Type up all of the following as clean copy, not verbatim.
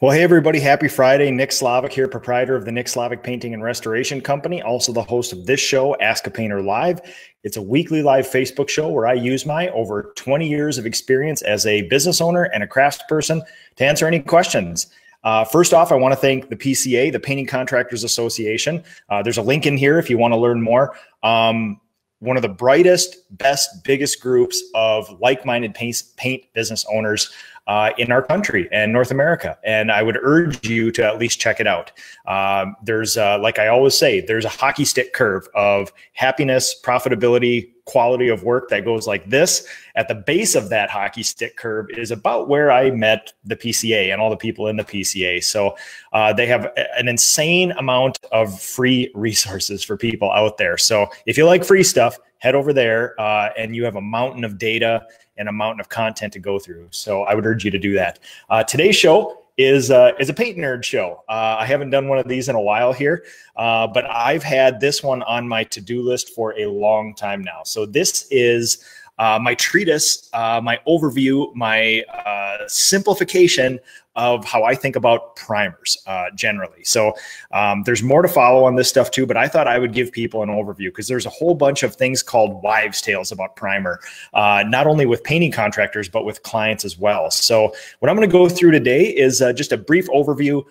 Well, hey, everybody. Happy Friday. Nick Slavic here, proprietor of the Nick Slavic Painting and Restoration Company, also the host of this show, Ask a Painter Live. It's a weekly live Facebook show where I use my over 20 years of experience as a business owner and a craftsperson to answer any questions. First off, I want to thank the PCA, the Painting Contractors Association. There's a link in here if you want to learn more. One of the brightest, best, biggest groups of like-minded paint business owners in our country and North America. And I would urge you to at least check it out. There's, like I always say, there's a hockey stick curve of happiness, profitability, quality of work that goes like this. At the base of that hockey stick curve is about where I met the PCA and all the people in the PCA. So they have an insane amount of free resources for people out there. So if you like free stuff, head over there and you have a mountain of data and a mountain of content to go through. So I would urge you to do that. Today's show is a paint nerd show. I haven't done one of these in a while here, but I've had this one on my to-do list for a long time now. So this is my treatise, my overview, my simplification of how I think about primers generally. So there's more to follow on this stuff too, but I thought I would give people an overview because there's a whole bunch of things called wives' tales about primer, not only with painting contractors, but with clients as well. So what I'm going to go through today is just a brief overview,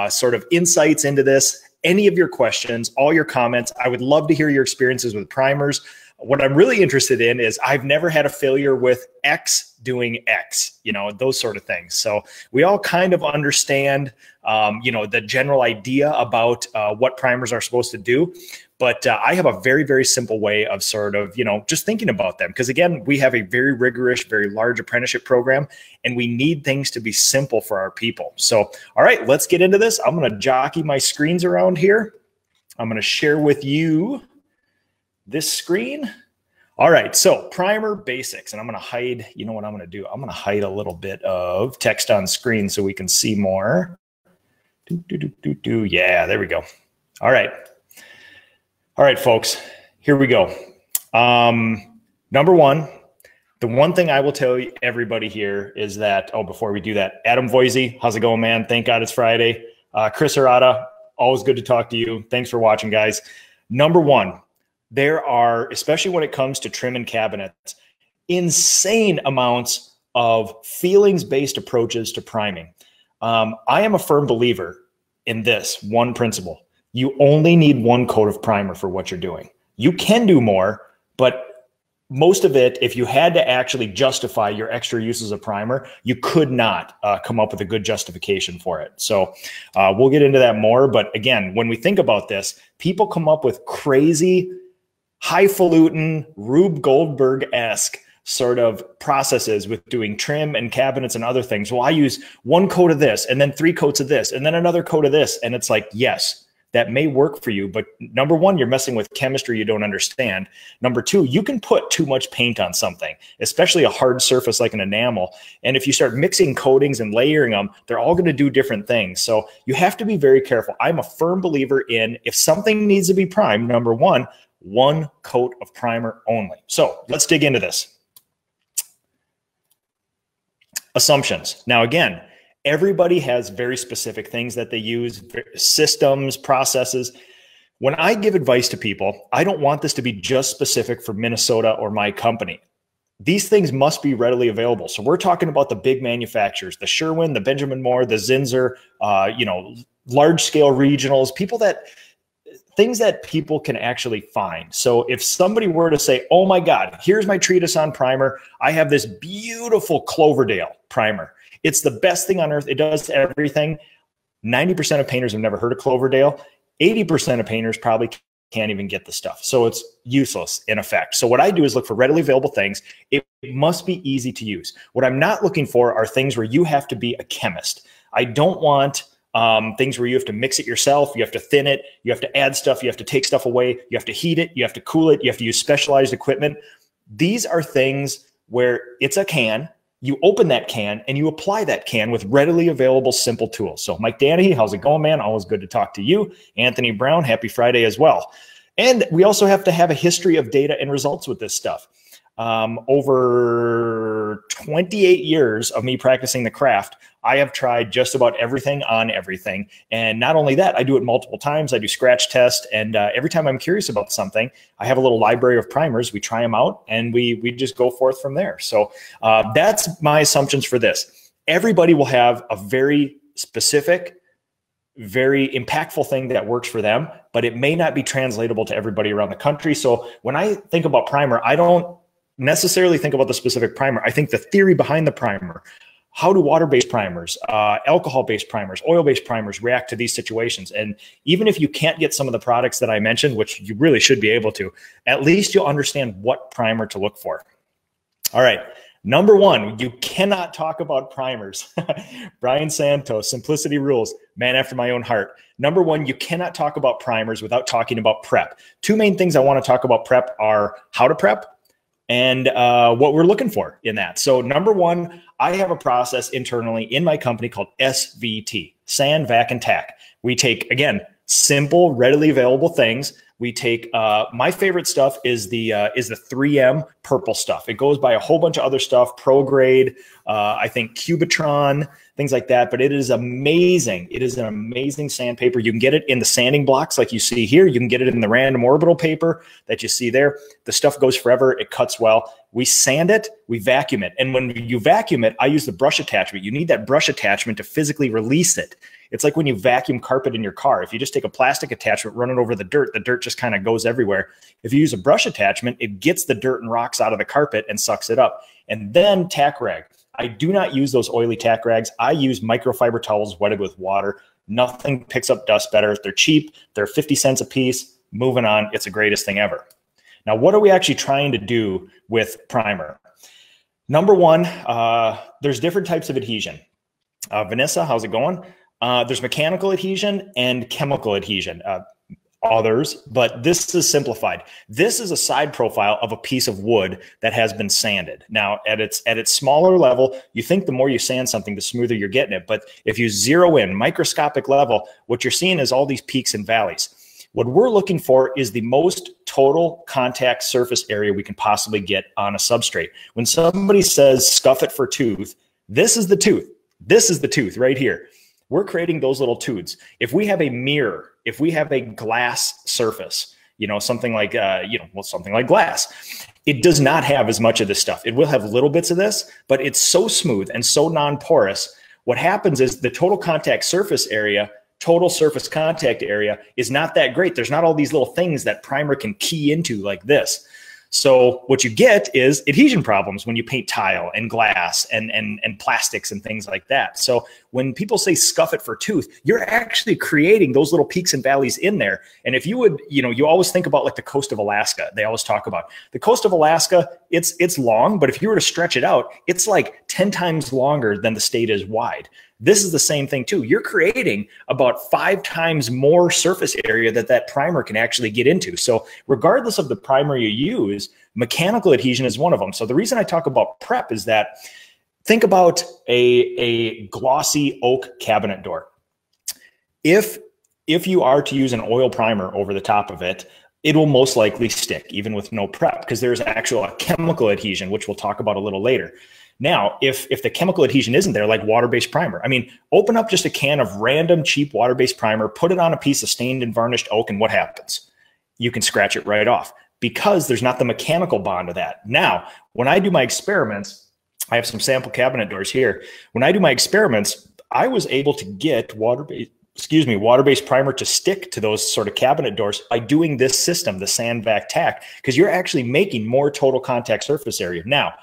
sort of insights into this, any of your questions, all your comments. I would love to hear your experiences with primers. What I'm really interested in is I've never had a failure with X doing X, you know, those sort of things. So we all kind of understand, you know, the general idea about what primers are supposed to do. But I have a very, very simple way of sort of, you know, just thinking about them. Because again, we have a very rigorous, very large apprenticeship program, and we need things to be simple for our people. So, all right, let's get into this. I'm going to jockey my screens around here. I'm going to share with you this screen. All right, so primer basics, and I'm going to hide, you know what I'm going to do? I'm going to hide a little bit of text on screen so we can see more. Yeah, there we go. All right, folks, here we go. Number one, the one thing I will tell you, everybody here is that, oh, before we do that, Adam Voisey, how's it going, man? Thank God it's Friday. Chris Arata, always good to talk to you. Thanks for watching, guys. Number one, there are, especially when it comes to trim and cabinets, insane amounts of feelings-based approaches to priming. I am a firm believer in this one principle. You only need one coat of primer for what you're doing. You can do more, but most of it, if you had to actually justify your extra uses of primer, you could not come up with a good justification for it. So we'll get into that more. But again, when we think about this, people come up with crazy, highfalutin, Rube Goldberg-esque sort of processes with doing trim and cabinets and other things. Well, I use one coat of this and then 3 coats of this and then another coat of this. And it's like, yes, that may work for you. But number one, you're messing with chemistry you don't understand. Number two, you can put too much paint on something, especially a hard surface like an enamel. And if you start mixing coatings and layering them, they're all going to do different things. So you have to be very careful. I'm a firm believer in if something needs to be primed, number one coat of primer only. So let's dig into this. Assumptions. Now, again, everybody has very specific things that they use, systems, processes. When I give advice to people, I don't want this to be just specific for Minnesota or my company. These things must be readily available. So we're talking about the big manufacturers, the Sherwin, the Benjamin Moore, the Zinsser, you know, large scale regionals, things that people can actually find. So if somebody were to say, oh my God, here's my treatise on primer. I have this beautiful Cloverdale primer. It's the best thing on earth. It does everything. 90% of painters have never heard of Cloverdale. 80% of painters probably can't even get the stuff. So it's useless in effect. So what I do is look for readily available things. It must be easy to use. What I'm not looking for are things where you have to be a chemist. I don't want things where you have to mix it yourself, you have to thin it, you have to add stuff, you have to take stuff away, you have to heat it, you have to cool it, you have to use specialized equipment. These are things where it's a can, you open that can and you apply that can with readily available simple tools. So Mike Danahy, how's it going, man? Always good to talk to you. Anthony Brown, happy Friday as well. And we also have to have a history of data and results with this stuff. Over 28 years of me practicing the craft, I have tried just about everything on everything. And not only that, I do it multiple times. I do scratch test. And every time I'm curious about something, I have a little library of primers. We try them out and we just go forth from there. So that's my assumptions for this. Everybody will have a very specific, very impactful thing that works for them, but it may not be translatable to everybody around the country. So when I think about primer, I don't necessarily think about the specific primer. I think the theory behind the primer. How do water-based primers, alcohol-based primers, oil-based primers react to these situations? And even if you can't get some of the products that I mentioned, which you really should be able to, at least you'll understand what primer to look for. All right. Number one, you cannot talk about primers. Brian Santos, Simplicity Rules, man after my own heart. Number one, you cannot talk about primers without talking about prep. Two main things I want to talk about prep are how to prep and what we're looking for in that. So number one, I have a process internally in my company called SVT, Sand, Vac, and Tack. We take, again, simple, readily available things. We take, my favorite stuff is the 3M purple stuff. It goes by a whole bunch of other stuff, Pro Grade, I think Cubitron, things like that. But it is amazing. It is an amazing sandpaper. You can get it in the sanding blocks like you see here. You can get it in the random orbital paper that you see there. The stuff goes forever. It cuts well. We sand it, we vacuum it. And when you vacuum it, I use the brush attachment. You need that brush attachment to physically release it. It's like when you vacuum carpet in your car. If you just take a plastic attachment, run it over the dirt just kind of goes everywhere. If you use a brush attachment, it gets the dirt and rocks out of the carpet and sucks it up. And then tack rag. I do not use those oily tack rags. I use microfiber towels wetted with water. Nothing picks up dust better. They're cheap. They're 50 cents a piece. Moving on. It's the greatest thing ever. Now, what are we actually trying to do with primer? Number one, there's different types of adhesion. Vanessa, how's it going? There's mechanical adhesion and chemical adhesion. Others, but this is simplified. This is a side profile of a piece of wood that has been sanded. Now, at its smaller level, you think the more you sand something, the smoother you're getting it. But if you zero in, microscopic level, what you're seeing is all these peaks and valleys. What we're looking for is the most total contact surface area we can possibly get on a substrate. When somebody says scuff it for tooth, this is the tooth. This is the tooth right here. We're creating those little tooths. If we have a mirror, if we have a glass surface, something like, something like glass, it does not have as much of this stuff. It will have little bits of this, but it's so smooth and so non-porous. What happens is the total contact surface area, total surface contact area is not that great. There's not all these little things that primer can key into like this. So what you get is adhesion problems when you paint tile and glass and plastics and things like that. So when people say scuff it for tooth, you're actually creating those little peaks and valleys in there. And if you would, you always think about like the coast of Alaska. They always talk about the coast of Alaska. It's long, but if you were to stretch it out, it's like 10 times longer than the state is wide. This is the same thing too. You're creating about 5 times more surface area that primer can actually get into. So regardless of the primer you use, mechanical adhesion is one of them. So the reason I talk about prep is that think about a glossy oak cabinet door. If you are to use an oil primer over the top of it, it will most likely stick even with no prep because there's actual chemical adhesion, which we'll talk about a little later. Now, if the chemical adhesion isn't there, like water-based primer, I mean, open up just a can of random cheap water-based primer, put it on a piece of stained and varnished oak, and what happens? You can scratch it right off because there's not the mechanical bond of that. Now, when I do my experiments, I have some sample cabinet doors here. When I do my experiments, I was able to get water-based primer to stick to those sort of cabinet doors by doing this system, the Sand, Vac, Tack, because you're actually making more total contact surface area. Now,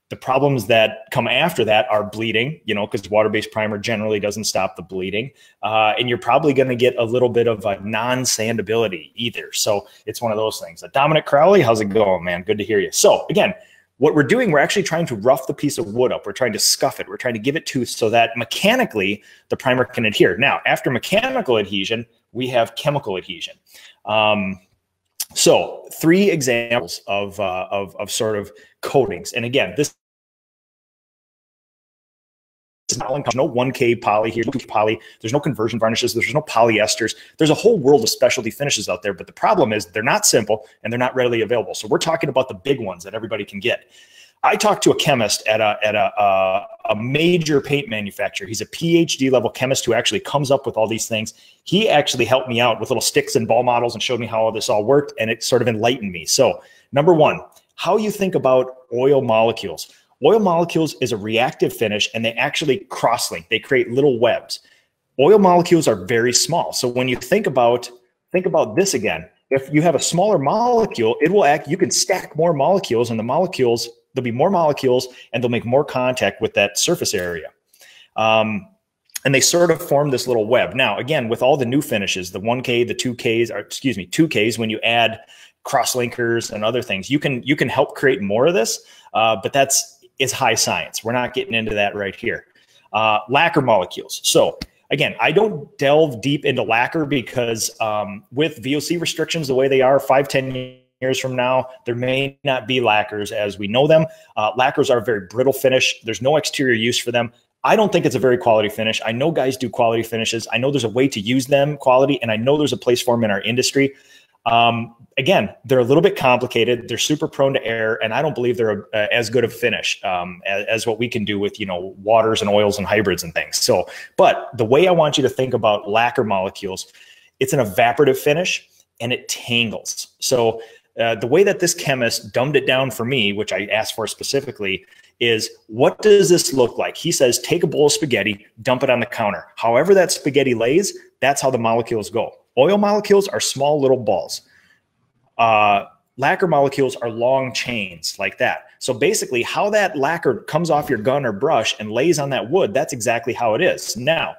the problems that come after that are bleeding, because water-based primer generally doesn't stop the bleeding. And you're probably going to get a little bit of a non-sandability either. So it's one of those things. Dominic Crowley, how's it going, man? Good to hear you. So again, what we're doing, we're actually trying to rough the piece of wood up. We're trying to scuff it. We're trying to give it tooth so that mechanically the primer can adhere. Now, after mechanical adhesion, we have chemical adhesion. So 3 examples of sort of coatings. And again, this is not there's no 1K poly here, 2K poly. There's no conversion varnishes. There's no polyesters. There's a whole world of specialty finishes out there. But the problem is they're not simple and they're not readily available. So we're talking about the big ones that everybody can get. I talked to a chemist at a major paint manufacturer. He's a PhD level chemist who actually comes up with all these things. He actually helped me out with little sticks and ball models and showed me how all this all worked, and it sort of enlightened me. So number one, how you think about oil molecules. Oil molecules is a reactive finish, and they actually cross-link. They create little webs. Oil molecules are very small. So when you think about this again, if you have a smaller molecule, it will act, you can stack more molecules, and the molecules, there'll be more molecules and they'll make more contact with that surface area. And they sort of form this little web. Now, again, with all the new finishes, the 1K, the 2Ks, or excuse me, 2Ks, when you add cross-linkers and other things, you can help create more of this, but it's high science. We're not getting into that right here. Lacquer molecules. So again, I don't delve deep into lacquer because with VOC restrictions the way they are 5-10 years from now, there may not be lacquers as we know them. Lacquers are a very brittle finish. There's no exterior use for them. I don't think it's a very quality finish. I know guys do quality finishes. I know there's a way to use them quality, and I know there's a place for them in our industry. Again, they're a little bit complicated. They're super prone to error, and I don't believe they're as good of a finish as what we can do with, waters and oils and hybrids and things. So, but the way I want you to think about lacquer molecules, it's an evaporative finish and it tangles. So the way that this chemist dumbed it down for me, which I asked for specifically, is what does this look like? He says, take a bowl of spaghetti, dump it on the counter. However that spaghetti lays, that's how the molecules go. Oil molecules are small little balls. Lacquer molecules are long chains like that. So basically how that lacquer comes off your gun or brush and lays on that wood, that's exactly how it is. Now,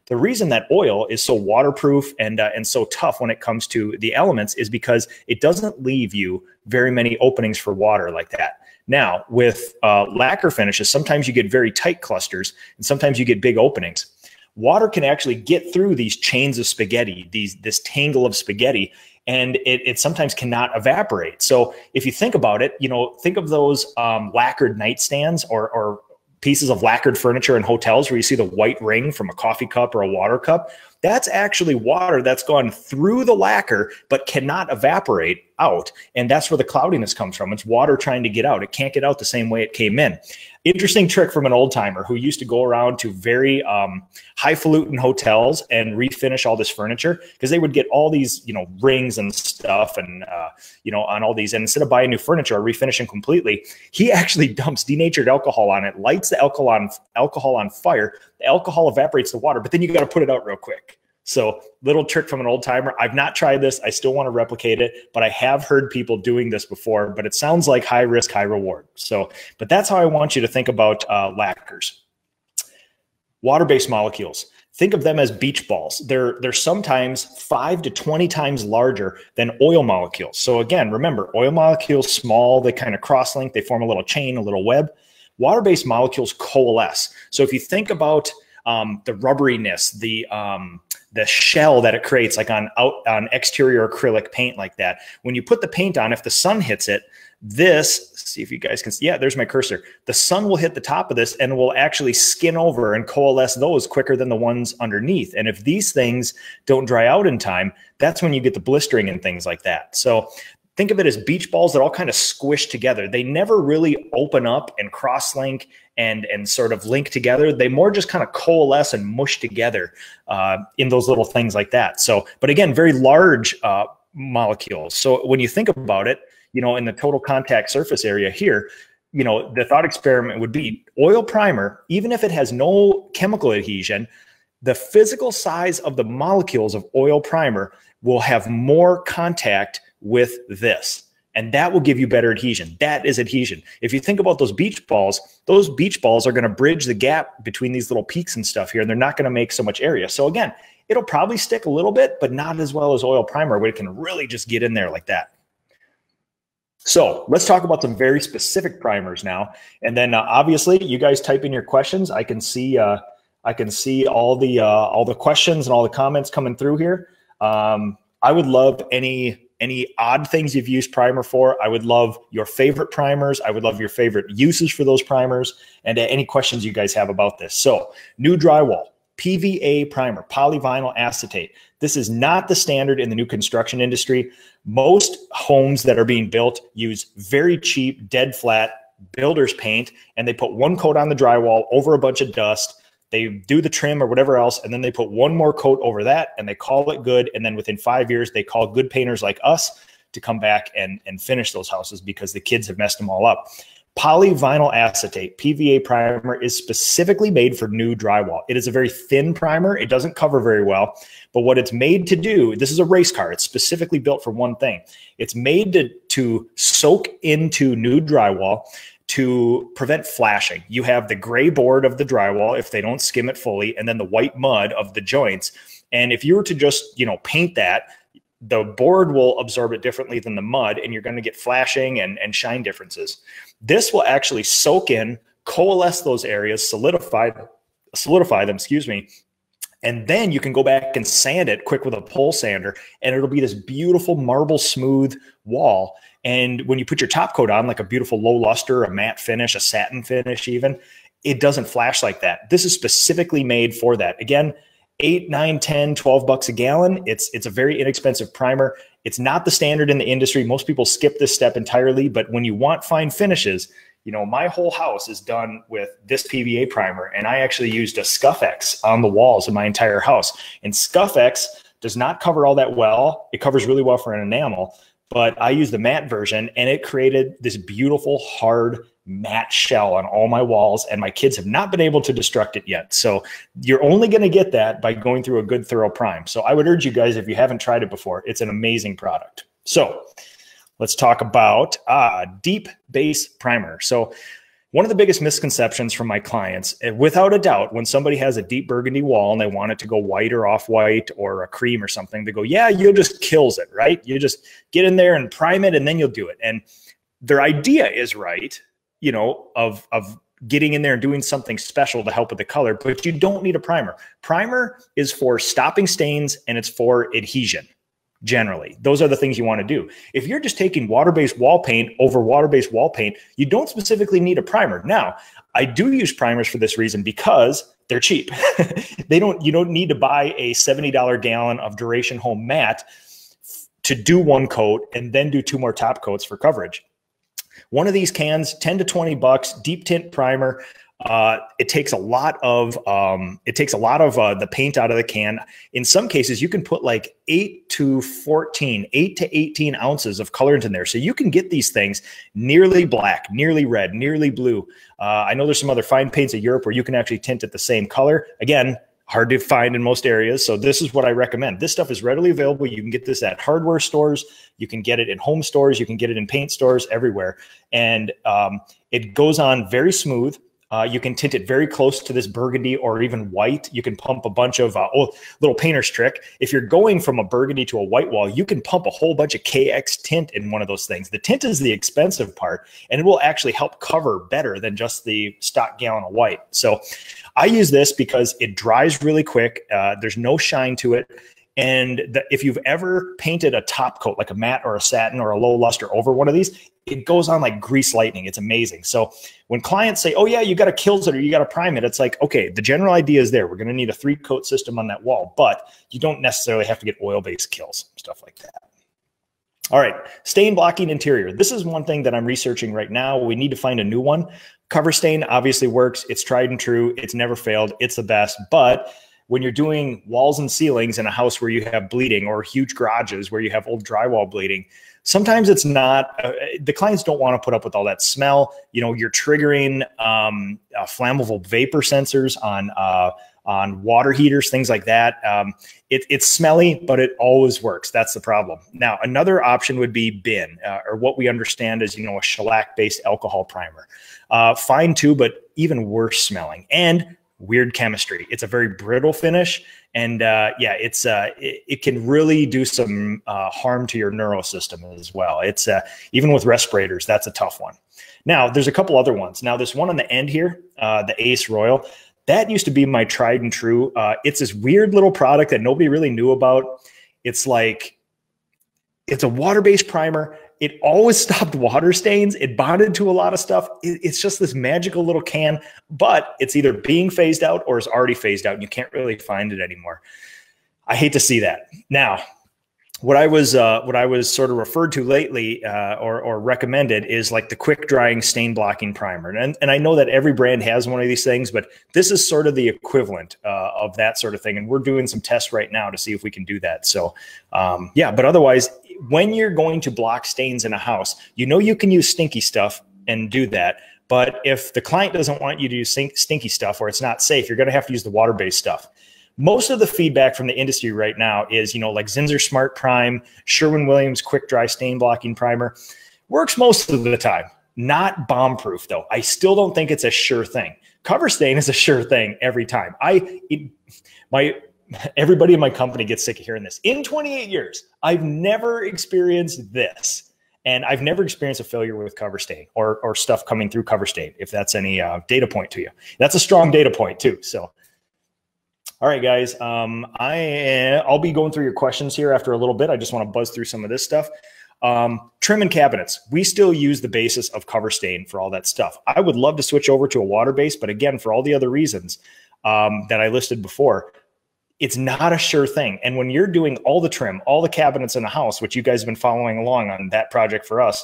the reason that oil is so waterproof and so tough when it comes to the elements is because it doesn't leave you very many openings for water like that. Now, with lacquer finishes, sometimes you get very tight clusters and sometimes you get big openings. Water can actually get through these chains of spaghetti, this tangle of spaghetti, and it sometimes cannot evaporate. So if you think about it, think of those lacquered nightstands or pieces of lacquered furniture in hotels where you see the white ring from a coffee cup or a water cup. That's actually water that's gone through the lacquer but cannot evaporate out. And that's where the cloudiness comes from. It's water trying to get out. It can't get out the same way it came in. Interesting trick from an old timer who used to go around to very highfalutin hotels and refinish all this furniture because they would get all these, rings and stuff and, on all these. And instead of buying new furniture or refinishing completely, he actually dumps denatured alcohol on it, lights the alcohol on fire. The alcohol evaporates the water, but then you got to put it out real quick. So little trick from an old timer. I've not tried this. I still want to replicate it, but I have heard people doing this before, but it sounds like high risk, high reward. So, but that's how I want you to think about lacquers. Water-based molecules. Think of them as beach balls. They're sometimes 5 to 20 times larger than oil molecules. So again, remember, oil molecules, small, they kind of cross-link, they form a little chain, a little web. Water-based molecules coalesce. So if you think about the rubberiness, the shell that it creates, like on exterior acrylic paint like that. When you put the paint on, if the sun hits it, see if you guys can see, yeah, there's my cursor. The sun will hit the top of this and will actually skin over and coalesce those quicker than the ones underneath. And if these things don't dry out in time, that's when you get the blistering and things like that. So think of it as beach balls that all kind of squish together. They never really open up and cross-link and sort of link together. They more just kind of coalesce and mush together in those little things like that. So, but again, very large molecules. So when you think about it, in the total contact surface area here, the thought experiment would be oil primer, even if it has no chemical adhesion, the physical size of the molecules of oil primer will have more contact with this. And that will give you better adhesion. That is adhesion. If you think about those beach balls are going to bridge the gap between these little peaks and stuff here, and they're not going to make so much area. So again, it'll probably stick a little bit, but not as well as oil primer, where it can really just get in there like that. So let's talk about some very specific primers now. And then obviously you guys type in your questions. I can see all the questions and all the comments coming through here. I would love any any odd things you've used primer for. I would love your favorite primers. I would love your favorite uses for those primers, and any questions you guys have about this. So new drywall, PVA primer, polyvinyl acetate. This is not the standard in the new construction industry. Most homes that are being built use very cheap, dead flat builder's paint, and they put one coat on the drywall over a bunch of dust. They do the trim or whatever else, and then they put one more coat over that, and they call it good. And then within 5 years, they call good painters like us to come back and finish those houses because the kids have messed them all up. Polyvinyl acetate, PVA primer, is specifically made for new drywall. It is a very thin primer. It doesn't cover very well, but what it's made to do, this is a race car. It's specifically built for one thing. It's made to soak into new drywall to prevent flashing. You have the gray board of the drywall if they don't skim it fully, and then the white mud of the joints. And if you were to just, paint that, the board will absorb it differently than the mud, and you're going to get flashing and shine differences. This will actually soak in, coalesce those areas, solidify them, and then you can go back and sand it quick with a pole sander, and it'll be this beautiful marble smooth wall. And when you put your top coat on, like a beautiful low luster, a matte finish, a satin finish even, it doesn't flash like that. This is specifically made for that. Again, 8, 9, 10, 12 bucks a gallon. It's a very inexpensive primer. It's not the standard in the industry. Most people skip this step entirely, but when you want fine finishes, my whole house is done with this PVA primer, and I actually used a Scuff-X on the walls of my entire house. And Scuff-X does not cover all that well. It covers really well for an enamel, but I used the matte version, and it created this beautiful, hard, matte shell on all my walls, and my kids have not been able to destruct it yet. So you're only going to get that by going through a good, thorough prime. So I would urge you guys, if you haven't tried it before, it's an amazing product. So let's talk about deep base primer. So one of the biggest misconceptions from my clients, without a doubt, when somebody has a deep burgundy wall and they want it to go white or off-white or a cream or something, they go, yeah, you'll just kills it, right? You just get in there and prime it, and then you'll do it. And their idea is right, of getting in there and doing something special to help with the color, but you don't need a primer. Primer is for stopping stains, and it's for adhesion. Generally, those are the things you want to do. If you're just taking water-based wall paint over water-based wall paint, you don't specifically need a primer. Now, I do use primers for this reason because they're cheap. You don't need to buy a $70 gallon of Duration Home Matte to do one coat and then do 2 more top coats for coverage. One of these cans, 10 to 20 bucks, deep tint primer. It takes a lot of the paint out of the can. In some cases, you can put like 8 to 18 ounces of colorant in there. So you can get these things nearly black, nearly red, nearly blue. I know there's some other fine paints in Europe where you can actually tint it the same color. Again, hard to find in most areas. So this is what I recommend. This stuff is readily available. You can get this at hardware stores. You can get it in home stores. You can get it in paint stores everywhere. And it goes on very smooth. You can tint it very close to this burgundy or even white. You can pump a bunch of little painter's trick. If you're going from a burgundy to a white wall, you can pump a whole bunch of KX tint in one of those things. The tint is the expensive part, and it will actually help cover better than just the stock gallon of white. So I use this because it dries really quick. There's no shine to it. And if you've ever painted a top coat, like a matte or a satin or a low luster over one of these, it goes on like grease lightning. It's amazing. So when clients say, oh yeah, you got to kills it or you got to prime it, it's like, okay, the general idea is there. We're going to need a 3-coat system on that wall, but you don't necessarily have to get oil-based kills, stuff like that. All right, stain blocking interior. This is one thing that I'm researching right now. We need to find a new one. Cover stain obviously works. It's tried and true. It's never failed. It's the best. But when you're doing walls and ceilings in a house where you have bleeding, or huge garages where you have old drywall bleeding, sometimes it's not, the clients don't want to put up with all that smell. You're triggering flammable vapor sensors on water heaters, things like that. It's smelly, but it always works. That's the problem. Now, another option would be bin, or what we understand as, a shellac-based alcohol primer. Fine too, but even worse smelling. And weird chemistry. It's a very brittle finish, and it can really do some harm to your neural system as well. It's even with respirators, that's a tough one. Now, there's a couple other ones. Now, this one on the end here, the Ace Royal, that used to be my tried and true. It's this weird little product that nobody really knew about. It's like It's a water-based primer. It always stopped water stains. It bonded to a lot of stuff. It's just this magical little can, but it's either being phased out or is already phased out, and you can't really find it anymore. I hate to see that. Now, what I was sort of referred to lately or recommended is like the quick drying stain blocking primer. And I know that every brand has one of these things, but this is sort of the equivalent of that sort of thing. And we're doing some tests right now to see if we can do that. So yeah, but otherwise, when you're going to block stains in a house, you can use stinky stuff and do that. But if the client doesn't want you to use stinky stuff or it's not safe, you're going to have to use the water-based stuff. Most of the feedback from the industry right now is, like Zinsser Smart Prime, Sherwin-Williams Quick Dry Stain Blocking Primer. Works most of the time. Not bomb-proof, though. I still don't think it's a sure thing. Cover stain is a sure thing every time. Everybody in my company gets sick of hearing this. In 28 years, I've never experienced this. And I've never experienced a failure with cover stain or stuff coming through cover stain, if that's any data point to you. That's a strong data point, too. So, all right, guys, I'll be going through your questions here after a little bit. I just want to buzz through some of this stuff. Trim and cabinets. We still use the basis of cover stain for all that stuff. I would love to switch over to a water base, but again, for all the other reasons that I listed before, it's not a sure thing. And when you're doing all the trim, all the cabinets in the house, which you guys have been following along on that project for us,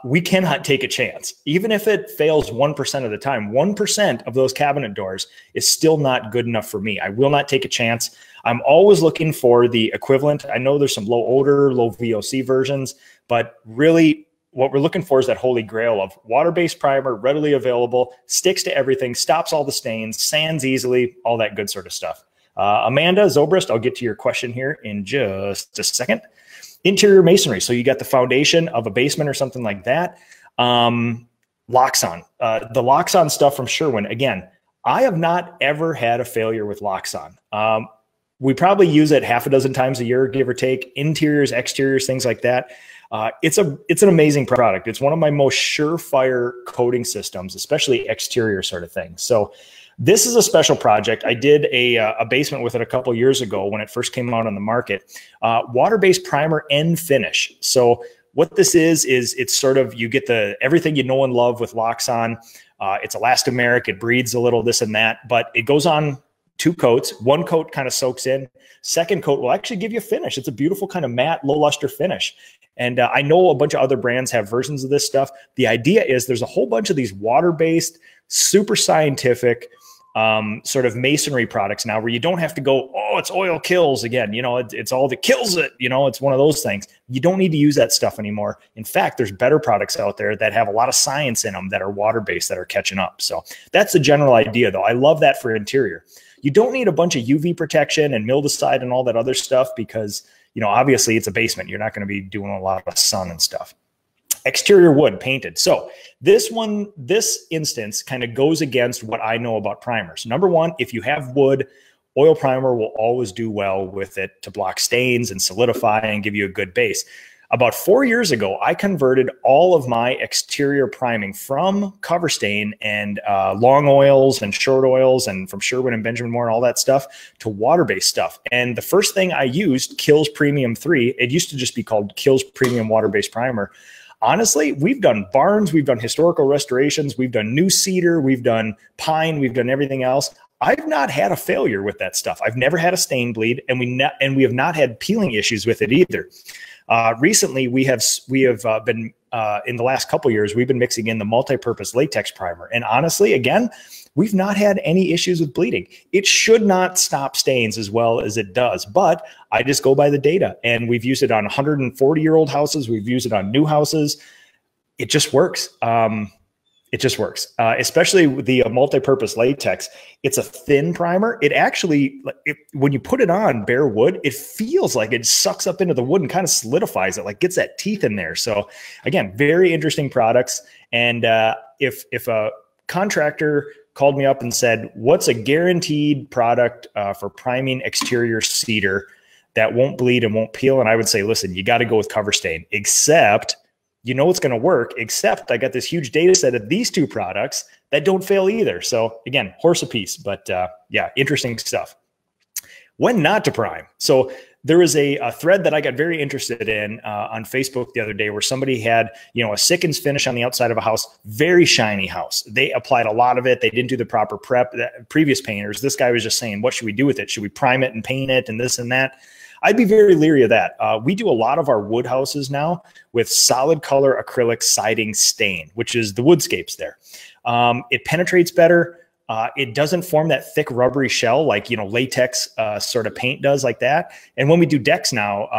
we cannot take a chance. Even if it fails 1% of the time, 1% of those cabinet doors is still not good enough for me. I will not take a chance. I'm always looking for the equivalent. I know there's some low odor, low VOC versions, but really what we're looking for is that holy grail of water-based primer, readily available, sticks to everything, stops all the stains, sands easily, all that good sort of stuff. Amanda Zobrist, I'll get to your question here in just a second. Interior masonry. So you got the foundation of a basement or something like that. Loxon. The Loxon stuff from Sherwin. Again, I have not ever had a failure with Loxon. We probably use it half a dozen times a year, give or take. Interiors, exteriors, things like that. It's an amazing product. It's one of my most surefire coating systems, especially exterior sort of things. So this is a special project. I did a basement with it a couple years ago when it first came out on the market. Water-based primer and finish. So what this is it's sort of, you get everything you know and love with Loxon. It's elastomeric. It breathes a little this and that, but it goes on 2 coats. 1 coat kind of soaks in. 2nd coat will actually give you a finish. It's a beautiful kind of matte, low luster finish. And I know a bunch of other brands have versions of this stuff. The idea is there's a whole bunch of these water-based, super scientific sort of masonry products now where you don't have to go, oh, it's oil kills again. It's all that kills it. It's one of those things. You don't need to use that stuff anymore. In fact, there's better products out there that have a lot of science in them that are water-based that are catching up. So that's the general idea, though. I love that for interior. You don't need a bunch of UV protection and mildewcide and all that other stuff because, obviously it's a basement. You're not going to be doing a lot of sun and stuff. Exterior wood painted. So this instance kind of goes against what I know about primers. Number one, if you have wood, oil primer will always do well with it to block stains and solidify and give you a good base. About 4 years ago, I converted all of my exterior priming from cover stain and long oils and short oils and from Sherwin and Benjamin Moore and all that stuff to water-based stuff. And the first thing I used, Kills Premium 3, it used to just be called Kills Premium Water-Based Primer. Honestly, we've done barns, we've done historical restorations, we've done new cedar, we've done pine, we've done everything else. I've not had a failure with that stuff. I've never had a stain bleed, and we have not had peeling issues with it either. Recently, we have been in the last couple years, we've been mixing in the multi-purpose latex primer, and honestly, again, we've not had any issues with bleeding. It should not stop stains as well as it does, but I just go by the data, and we've used it on 140-year-old houses. We've used it on new houses. It just works. It just works, especially with the multi-purpose latex. It's a thin primer. It actually, when you put it on bare wood, it feels like it sucks up into the wood and kind of solidifies it, like gets that teeth in there. So again, very interesting products. And if a contractor called me up and said, what's a guaranteed product for priming exterior cedar that won't bleed and won't peel? And I would say, listen, you got to go with cover stain, except it's going to work, except I got this huge data set of these 2 products that don't fail either. So again, horse apiece, but yeah, interesting stuff. When not to prime. So there was a thread that I got very interested in on Facebook the other day where somebody had, you know, a Sickens finish on the outside of a house, very shiny house. They applied a lot of it. They didn't do the proper prep. Previous painters, this guy was just saying, what should we do with it? Should we prime it and paint it and this and that? I'd be very leery of that. We do a lot of our wood houses now with solid color acrylic siding stain, which is the woodscapes there. It penetrates better. It doesn't form that thick rubbery shell like, you know, latex sort of paint does like that. And when we do decks now,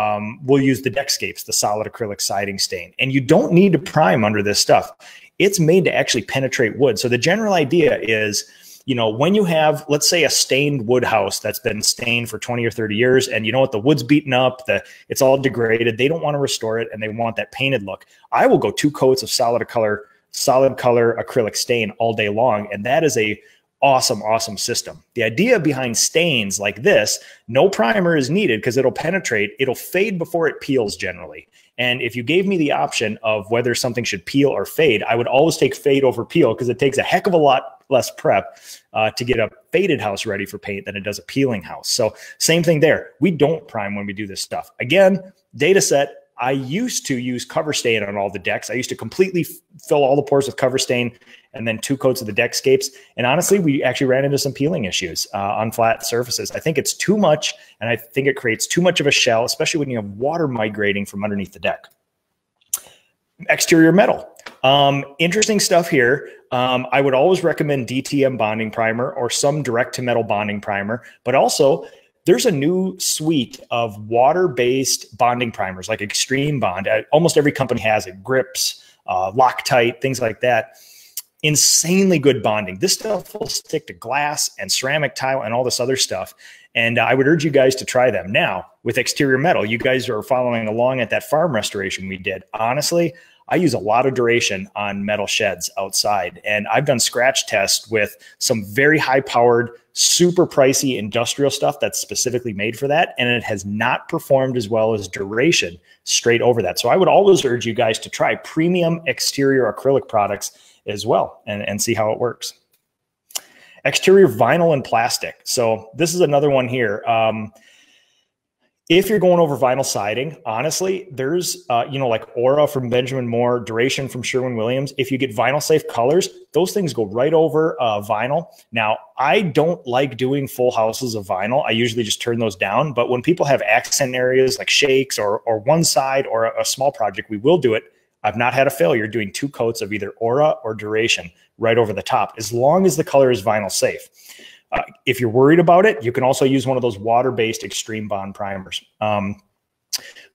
we'll use the deckscapes, the solid acrylic siding stain. And you don't need to prime under this stuff. It's made to actually penetrate wood. So the general idea is, you know, when you have, let's say, a stained wood house that's been stained for 20 or 30 years, and you know what, the wood's beaten up, it's all degraded, they don't want to restore it, and they want that painted look. I will go 2 coats of solid color acrylic stain all day long, and that is a awesome system. The idea behind stains like this, no primer is needed because it'll penetrate, it'll fade before it peels generally. And if you gave me the option of whether something should peel or fade, I would always take fade over peel because it takes a heck of a lot less prep to get a faded house ready for paint than it does a peeling house. So same thing there. We don't prime when we do this stuff. Again, data set, I used to use cover stain on all the decks. I used to completely fill all the pores with cover stain and then 2 coats of the deckscapes. And honestly, we actually ran into some peeling issues on flat surfaces. I think it's too much, and I think it creates too much of a shell, especially when you have water migrating from underneath the deck. Exterior metal. Interesting stuff here. I would always recommend DTM bonding primer or some direct to metal bonding primer, but also there's a new suite of water-based bonding primers like Extreme Bond. Almost every company has it. Grips, Loctite, things like that. Insanely good bonding. This stuff will stick to glass and ceramic tile and all this other stuff. And I would urge you guys to try them. Now, with exterior metal, you guys are following along at that farm restoration we did. Honestly, I use a lot of duration on metal sheds outside, and I've done scratch tests with some very high-powered, super pricey industrial stuff that's specifically made for that, and it has not performed as well as duration straight over that. So I would always urge you guys to try premium exterior acrylic products as well and see how it works. Exterior vinyl and plastic. So this is another one here. If you're going over vinyl siding, honestly, there's, you know, like Aura from Benjamin Moore, Duration from Sherwin-Williams. If you get vinyl safe colors, those things go right over vinyl. Now, I don't like doing full houses of vinyl. I usually just turn those down. But when people have accent areas like shakes or one side or a small project, we will do it. I've not had a failure doing 2 coats of either Aura or Duration right over the top, as long as the color is vinyl safe. If you're worried about it, you can also use one of those water-based Extreme Bond primers.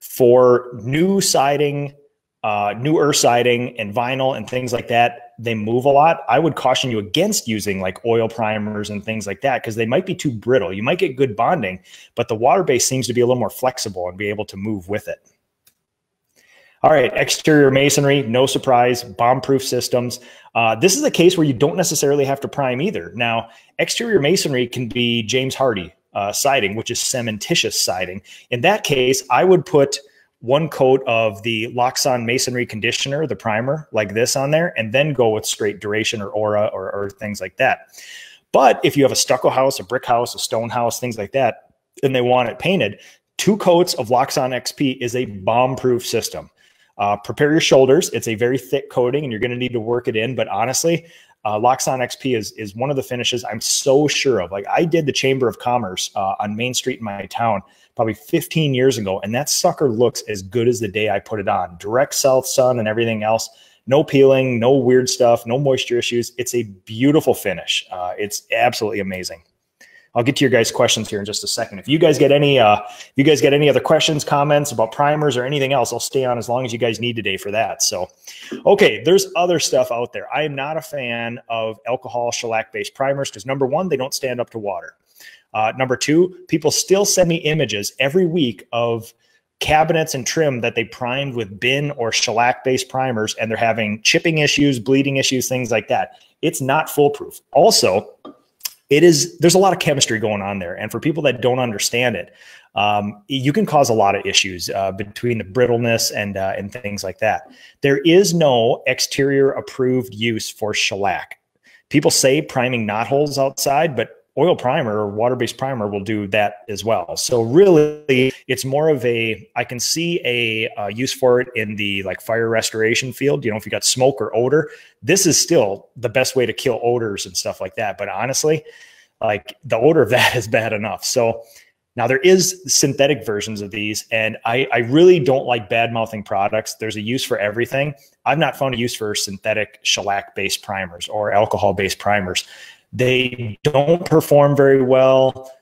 For new siding, newer siding and vinyl and things like that, they move a lot. I would caution you against using like oil primers and things like that because they might be too brittle. You might get good bonding, but the water-based seems to be a little more flexible and be able to move with it. All right, exterior masonry, no surprise, bomb-proof systems. This is a case where you don't necessarily have to prime either. Now, exterior masonry can be James Hardie siding, which is cementitious siding. In that case, I would put 1 coat of the Loxon masonry conditioner, the primer, like this on there, and then go with straight Duration or Aura or things like that. But if you have a stucco house, a brick house, a stone house, things like that, and they want it painted, 2 coats of Loxon XP is a bomb-proof system. Prepare your shoulders. It's a very thick coating and you're going to need to work it in. But honestly, Loxon XP is one of the finishes I'm so sure of. Like I did the Chamber of Commerce on Main Street in my town probably 15 years ago. And that sucker looks as good as the day I put it on. Direct south sun and everything else. No peeling, no weird stuff, no moisture issues. It's a beautiful finish. It's absolutely amazing. I'll get to your guys' questions here in just a second. If you guys get any other questions, comments about primers or anything else, I'll stay on as long as you guys need today for that. So, okay, there's other stuff out there. I am not a fan of alcohol shellac-based primers because number 1, they don't stand up to water. Number 2, people still send me images every week of cabinets and trim that they primed with bin or shellac-based primers, and they're having chipping issues, bleeding issues, things like that. It's not foolproof. Also, there's a lot of chemistry going on there. And for people that don't understand it, you can cause a lot of issues between the brittleness and things like that. There is no exterior approved use for shellac. People say priming knot holes outside, but oil primer or water-based primer will do that as well. So really, it's more of a, I can see a use for it in the like fire restoration field. You know, if you got smoke or odor, this is still the best way to kill odors and stuff like that. But honestly, like the odor of that is bad enough. So now there is synthetic versions of these, and I really don't like bad-mouthing products. There's a use for everything. I've not found a use for synthetic shellac-based primers or alcohol-based primers. They don't perform very well.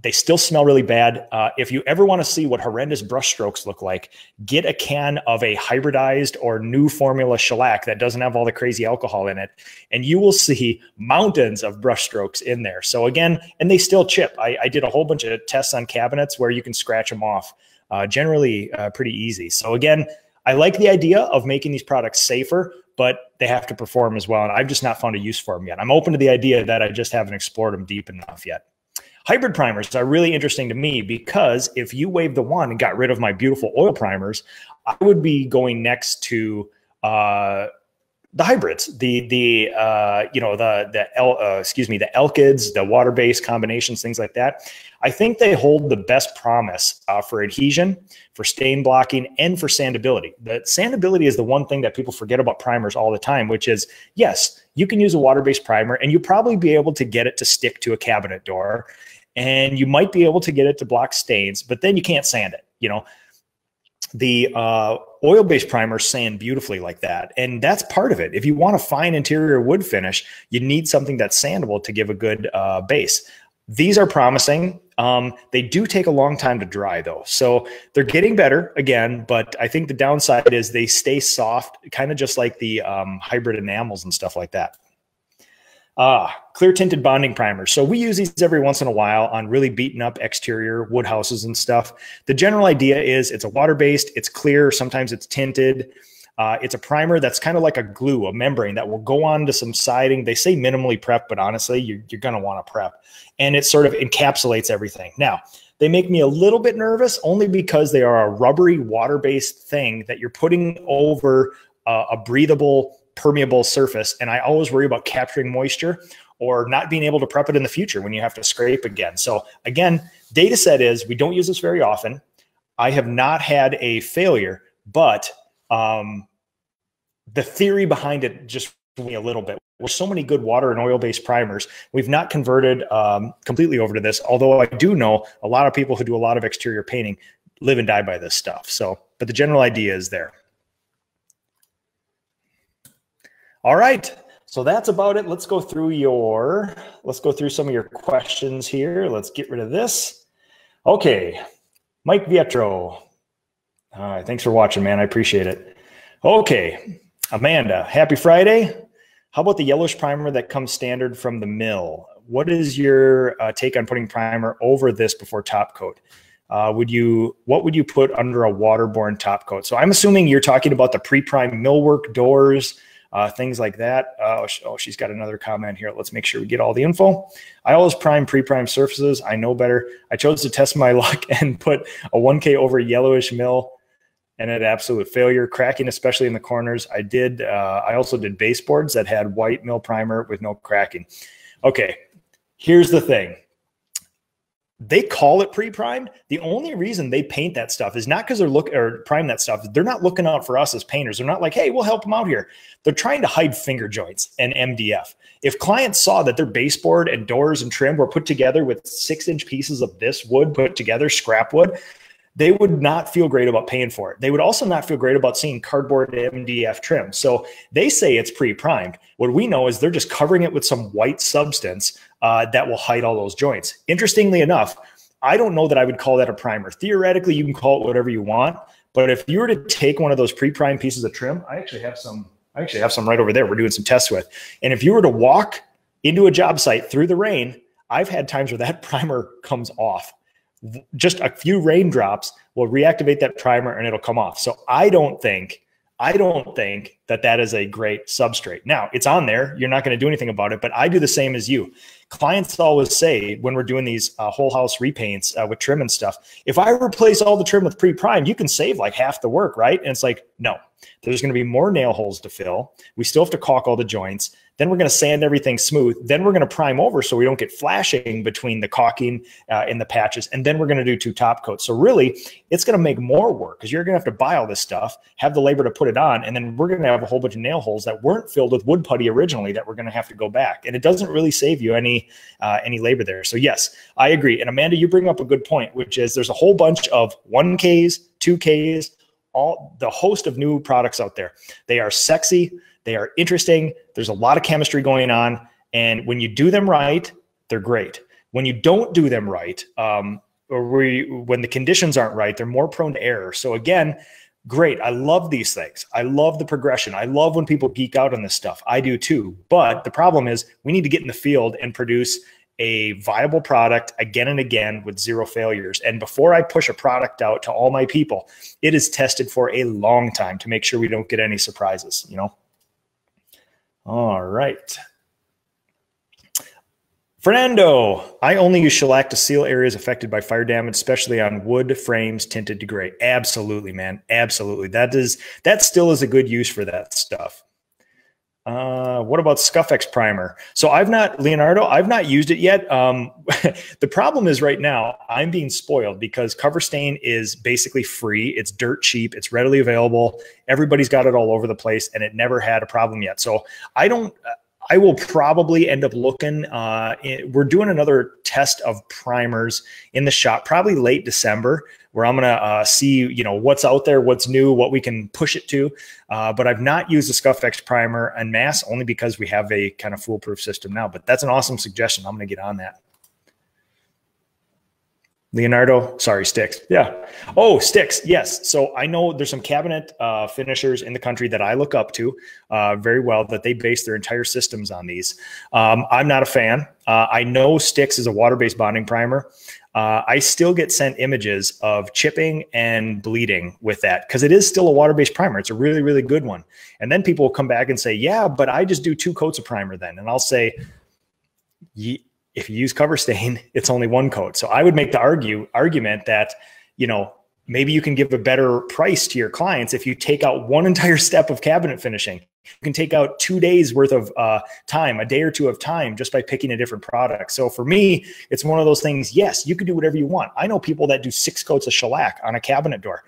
They still smell really bad. If you ever want to see what horrendous brush strokes look like, get a can of a hybridized or new formula shellac that doesn't have all the crazy alcohol in it, and you will see mountains of brush strokes in there. So again, and they still chip. I did a whole bunch of tests on cabinets where you can scratch them off, generally pretty easy. So again, I like the idea of making these products safer, but they have to perform as well. And I've just not found a use for them yet. I'm open to the idea that I just haven't explored them deep enough yet. Hybrid primers are really interesting to me because if you waved the wand and got rid of my beautiful oil primers, I would be going next to the hybrids, the Elkids, the water-based combinations, things like that. I think they hold the best promise for adhesion, for stain blocking, and for sandability. The sandability is the one thing that people forget about primers all the time, which is, yes, you can use a water-based primer and you'll probably be able to get it to stick to a cabinet door, and you might be able to get it to block stains, but then you can't sand it, you know. The oil-based primers sand beautifully like that. And that's part of it. If you want a fine interior wood finish, you need something that's sandable to give a good base. These are promising. They do take a long time to dry though. So they're getting better again, but I think the downside is they stay soft, kind of just like the hybrid enamels and stuff like that. Clear tinted bonding primers. So we use these every once in a while on really beaten up exterior wood houses and stuff. The general idea is it's a water-based, it's clear, sometimes it's tinted. It's a primer that's kind of like a glue, a membrane that will go on to some siding. They say minimally prep, but honestly, you're going to want to prep. And it sort of encapsulates everything. Now, they make me a little bit nervous only because they are a rubbery water-based thing that you're putting over a breathable, permeable surface. And I always worry about capturing moisture or not being able to prep it in the future when you have to scrape again. So again, data set is we don't use this very often. I have not had a failure, but the theory behind it just me a little bit. There's so many good water and oil-based primers. We've not converted completely over to this, although I do know a lot of people who do a lot of exterior painting live and die by this stuff. So, but the general idea is there. All right, so that's about it. Let's go through some of your questions here. Let's get rid of this. Okay, Mike Vietro. All right, thanks for watching, man. I appreciate it. Okay, Amanda, happy Friday. How about the yellowish primer that comes standard from the mill? What is your take on putting primer over this before top coat? What would you put under a waterborne top coat? So I'm assuming you're talking about the pre-prime millwork doors, things like that. Oh, she's got another comment here. Let's make sure we get all the info. I always pre-prime surfaces. I know better. I chose to test my luck and put a 1K over yellowish mill and an absolute failure, cracking, especially in the corners. I also did baseboards that had white mill primer with no cracking. Okay, here's the thing. They call it pre-primed. The only reason they paint that stuff is not because they're prime that stuff. They're not looking out for us as painters. They're not like, hey, we'll help them out here. They're trying to hide finger joints and MDF. If clients saw that their baseboard and doors and trim were put together with 6-inch pieces of this wood put together, scrap wood, they would not feel great about paying for it. They would also not feel great about seeing cardboard MDF trim. So they say it's pre-primed. What we know is they're just covering it with some white substance that will hide all those joints. Interestingly enough, I don't know that I would call that a primer. Theoretically, you can call it whatever you want. But if you were to take one of those pre-primed pieces of trim, I actually have some right over there we're doing some tests with. And if you were to walk into a job site through the rain, I've had times where that primer comes off. Just a few raindrops will reactivate that primer and it'll come off. So I don't think that is a great substrate. Now, it's on there. You're not going to do anything about it, but I do the same as you. Clients always say when we're doing these whole house repaints with trim and stuff, if I replace all the trim with pre-prime, you can save like half the work, right? And it's like, no, there's going to be more nail holes to fill. We still have to caulk all the joints. Then we're going to sand everything smooth. Then we're going to prime over so we don't get flashing between the caulking and the patches. And then we're going to do 2 top coats. So really, it's going to make more work because you're going to have to buy all this stuff, have the labor to put it on, and then we're going to have a whole bunch of nail holes that weren't filled with wood putty originally that we're going to have to go back. And it doesn't really save you any labor there. So yes, I agree. And Amanda, you bring up a good point, which is there's a whole bunch of 1Ks, 2Ks, all the host of new products out there. They are sexy. They are interesting. There's a lot of chemistry going on. And when you do them right, they're great. When you don't do them right, or when the conditions aren't right, they're more prone to error. So again, great. I love these things. I love the progression. I love when people geek out on this stuff. I do too. But the problem is we need to get in the field and produce a viable product again and again with 0 failures. And before I push a product out to all my people, it is tested for a long time to make sure we don't get any surprises, you know? All right. Fernando, I only use shellac to seal areas affected by fire damage, especially on wood frames tinted to gray. Absolutely, man. Absolutely. That still is a good use for that stuff. What about Scuffex primer? So Leonardo, I've not used it yet. The problem is right now I'm being spoiled because Cover Stain is basically free. It's dirt cheap. It's readily available. Everybody's got it all over the place and it never had a problem yet. So I will probably end up looking, we're doing another test of primers in the shop, probably late December, where I'm going to see, you know, what's out there, what's new, what we can push it to. But I've not used the Scuffex primer en masse only because we have a kind of foolproof system now. But that's an awesome suggestion. I'm going to get on that. Leonardo, sorry, sticks. Yeah. Oh, sticks. Yes. So I know there's some cabinet finishers in the country that I look up to very well, that they base their entire systems on these. I'm not a fan. I know Sticks is a water-based bonding primer. I still get sent images of chipping and bleeding with that because it is still a water-based primer. It's a really, really good one. And then people will come back and say, yeah, but I just do 2 coats of primer then. And I'll say, if you use Cover Stain, it's only 1 coat. So I would make the argument that, you know, maybe you can give a better price to your clients if you take out one entire step of cabinet finishing. You can take out 2 days worth of time, a day or 2 of time just by picking a different product. So for me, it's one of those things. Yes, you can do whatever you want. I know people that do 6 coats of shellac on a cabinet door.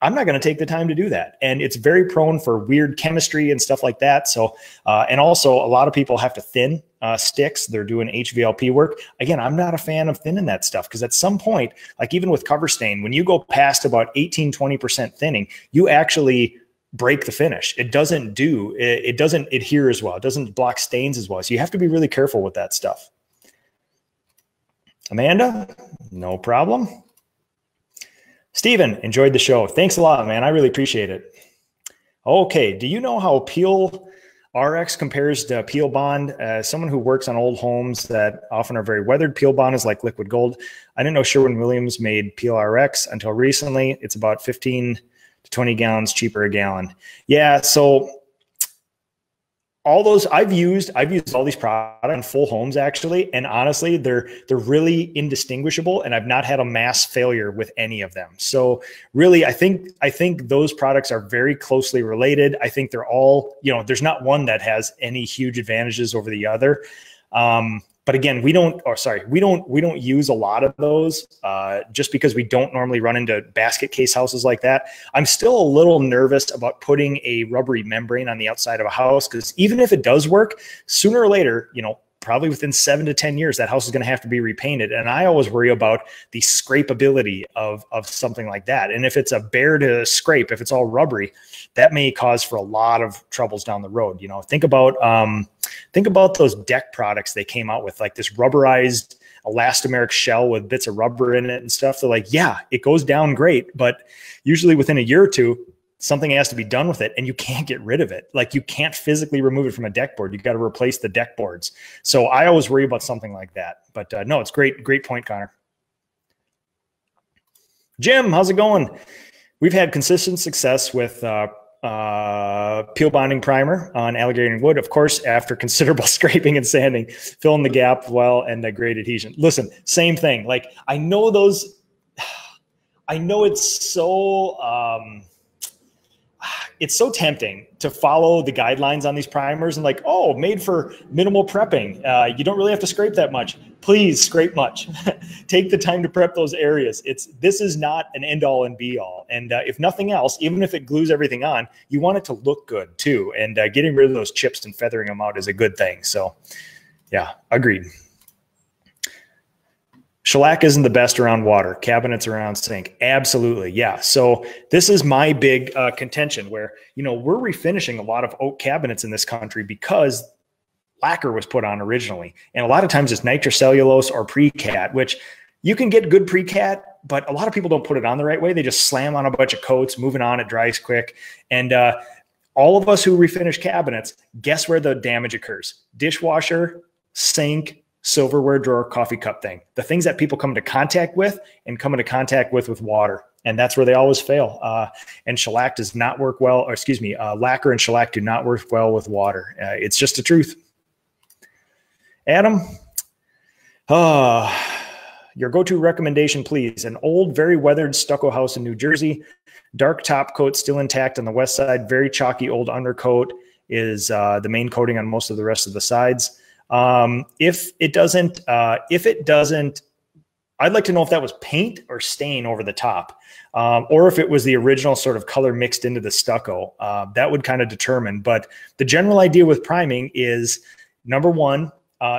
I'm not going to take the time to do that. And it's very prone for weird chemistry and stuff like that. So, and also a lot of people have to thin sticks. They're doing HVLP work. Again, I'm not a fan of thinning that stuff because at some point, like even with Cover Stain, when you go past about 18, 20% thinning, you actually break the finish. It doesn't adhere as well. It doesn't block stains as well. So you have to be really careful with that stuff. Amanda, no problem. Steven, enjoyed the show. Thanks a lot, man. I really appreciate it. Okay. Do you know how Peel RX compares to Peel Bond? Someone who works on old homes that often are very weathered, Peel Bond is like liquid gold. I didn't know Sherwin-Williams made Peel RX until recently. It's about 15 to 20 gallons cheaper a gallon. Yeah. So all those I've used all these products in full homes actually. And honestly, they're really indistinguishable and I've not had a mass failure with any of them. So really, I think those products are very closely related. I think they're all, you know, there's not one that has any huge advantages over the other. But again, we don't use a lot of those just because we don't normally run into basket case houses like that. I'm still a little nervous about putting a rubbery membrane on the outside of a house because even if it does work, sooner or later, you know, probably within 7 to 10 years, that house is going to have to be repainted. And I always worry about the scrapeability of something like that. And if it's a bear to scrape, if it's all rubbery, that may cause for a lot of troubles down the road. You know, think about those deck products they came out with, like this rubberized elastomeric shell with bits of rubber in it and stuff. They're like, yeah, it goes down great, but usually within a year or two, something has to be done with it and you can't get rid of it. Like you can't physically remove it from a deck board. You got to replace the deck boards. So I always worry about something like that, but no, it's great. Great point, Connor. Jim, how's it going? We've had consistent success with peel bonding primer on alligator wood, of course, after considerable scraping and sanding, fill in the gap well, and the great adhesion. Listen, same thing. Like I know it's so, it's so tempting to follow the guidelines on these primers and like, oh, made for minimal prepping. You don't really have to scrape that much. Please scrape much. Take the time to prep those areas. This is not an end all and be all. And if nothing else, even if it glues everything on, you want it to look good too. And getting rid of those chips and feathering them out is a good thing. So yeah, agreed. Shellac isn't the best around water. Cabinets around sink. Absolutely. Yeah. So this is my big contention where, we're refinishing a lot of oak cabinets in this country because lacquer was put on originally. And a lot of times it's nitrocellulose or pre-cat, which you can get good pre-cat, but a lot of people don't put it on the right way. They just slam on a bunch of coats, moving on, it dries quick. And all of us who refinish cabinets, guess where the damage occurs? Dishwasher, sink, silverware drawer, coffee cup thing. The things that people come into contact with and come into contact with water. And that's where they always fail. And shellac does not work well, or excuse me, lacquer and shellac do not work well with water. It's just the truth. Adam, your go-to recommendation, please. An old, very weathered stucco house in New Jersey. Dark top coat still intact on the west side. Very chalky old undercoat is the main coating on most of the rest of the sides. If it doesn't, I'd like to know if that was paint or stain over the top, or if it was the original sort of color mixed into the stucco. That would kind of determine. But the general idea with priming is, number one,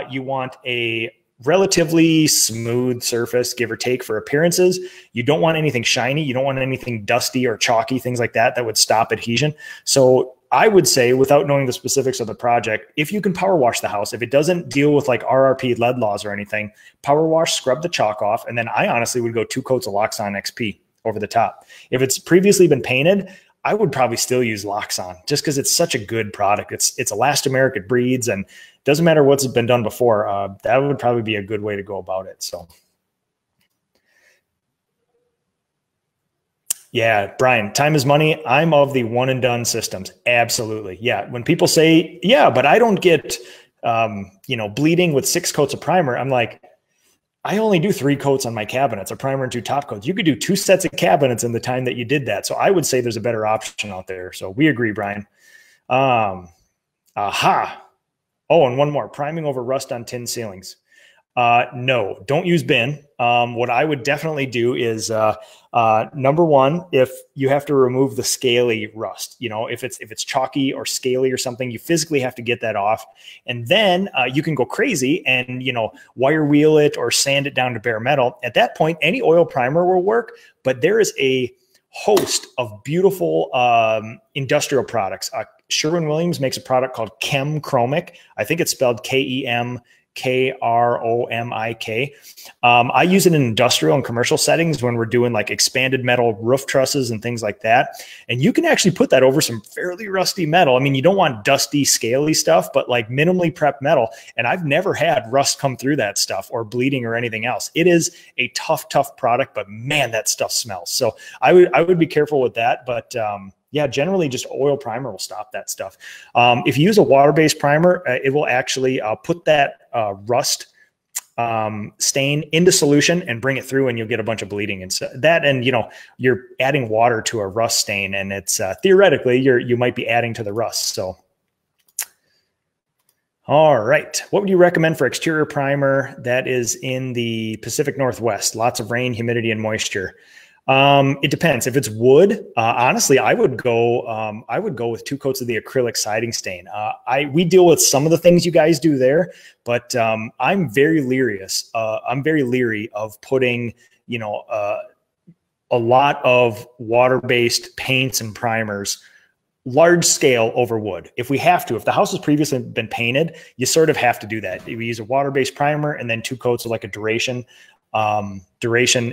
you want a relatively smooth surface, give or take, for appearances. You don't want anything shiny. You don't want anything dusty or chalky, things like that, that would stop adhesion. So I would say, without knowing the specifics of the project, if you can power wash the house, if it doesn't deal with like RRP lead laws or anything, power wash, scrub the chalk off. And then I honestly would go 2 coats of Loxon XP over the top. If it's previously been painted, I would probably still use Loxon just because it's such a good product. It's elastomeric, it breathes, and it doesn't matter what's been done before. That would probably be a good way to go about it. So yeah, Brian, time is money. I'm of the one and done systems. Absolutely. Yeah. When people say, yeah, but I don't get, bleeding with 6 coats of primer, I'm like, I only do 3 coats on my cabinets, a primer and 2 top coats. You could do 2 sets of cabinets in the time that you did that. So I would say there's a better option out there. So we agree, Brian. Aha. Oh, and one more, priming over rust on tin ceilings. No, don't use bin. What I would definitely do is, number one, if you have to remove the scaly rust, if it's chalky or scaly or something, you physically have to get that off. And then, you can go crazy and, wire wheel it or sand it down to bare metal. At that point, any oil primer will work, but there is a host of beautiful, industrial products. Sherwin-Williams makes a product called Chem Chromic. I think it's spelled KEMKROMIK. I use it in industrial and commercial settings when we're doing like expanded metal roof trusses and things like that. And you can actually put that over some fairly rusty metal. I mean, you don't want dusty, scaly stuff, but like minimally prepped metal. And I've never had rust come through that stuff or bleeding or anything else. It is a tough product, but man, that stuff smells. So I would be careful with that. But, yeah, generally just oil primer will stop that stuff. If you use a water-based primer, it will actually put that rust stain into solution and bring it through, and you'll get a bunch of bleeding. And so that, and you're adding water to a rust stain, and it's theoretically you might be adding to the rust. So, all right, what would you recommend for exterior primer that is in the Pacific Northwest? Lots of rain, humidity, and moisture. It depends. If it's wood, honestly, I would go with 2 coats of the acrylic siding stain. We deal with some of the things you guys do there, but, I'm very leery of putting, a lot of water-based paints and primers large scale over wood. If we have to, if the house has previously been painted, you sort of have to do that. We use a water-based primer and then 2 coats of like a duration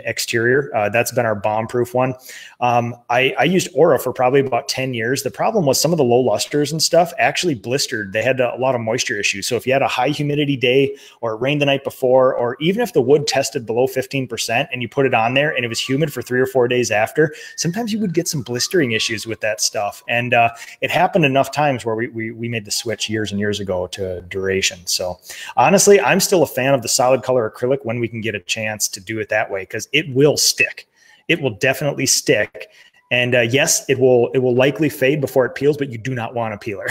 exterior. That's been our bomb-proof one. I used Aura for probably about 10 years. The problem was some of the low lusters and stuff actually blistered. They had a lot of moisture issues. So if you had a high humidity day or it rained the night before, or even if the wood tested below 15% and you put it on there and it was humid for 3 or 4 days after, sometimes you would get some blistering issues with that stuff. And it happened enough times where we made the switch years and years ago to duration. So honestly, I'm still a fan of the solid color acrylic when we can get a chance to do it that way, because it will stick. It will definitely stick. And yes, it will likely fade before it peels, but you do not want a peeler.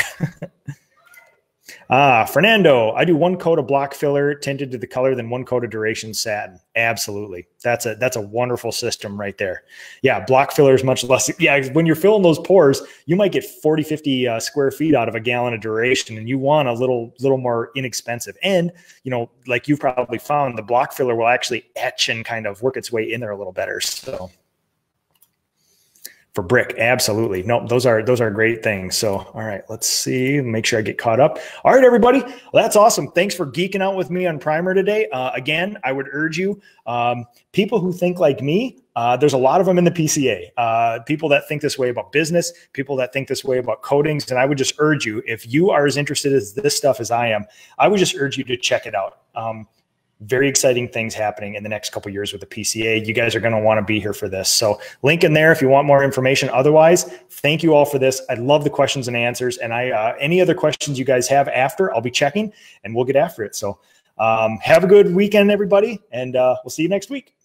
Fernando, I do 1 coat of block filler tinted to the color, then 1 coat of duration satin. Absolutely. That's a wonderful system right there. Yeah. Block filler is much less. Yeah. When you're filling those pores, you might get 40, 50 square feet out of a gallon of duration, and you want a little more inexpensive. And, you know, like you've probably found, the block filler will actually etch and kind of work its way in there a little better. So for brick, absolutely. No, those are great things. So, all right, let's see, make sure I get caught up. All right, everybody, well, that's awesome. Thanks for geeking out with me on primer today. Again, I would urge you, people who think like me, there's a lot of them in the PCA, people that think this way about business, people that think this way about coatings. And I would just urge you, if you are as interested in this stuff as I am, I would just urge you to check it out. Very exciting things happening in the next couple of years with the PCA. You guys are going to want to be here for this. So link in there if you want more information. Otherwise, thank you all for this. I love the questions and answers. And any other questions you guys have after, I'll be checking and we'll get after it. So have a good weekend, everybody. And we'll see you next week.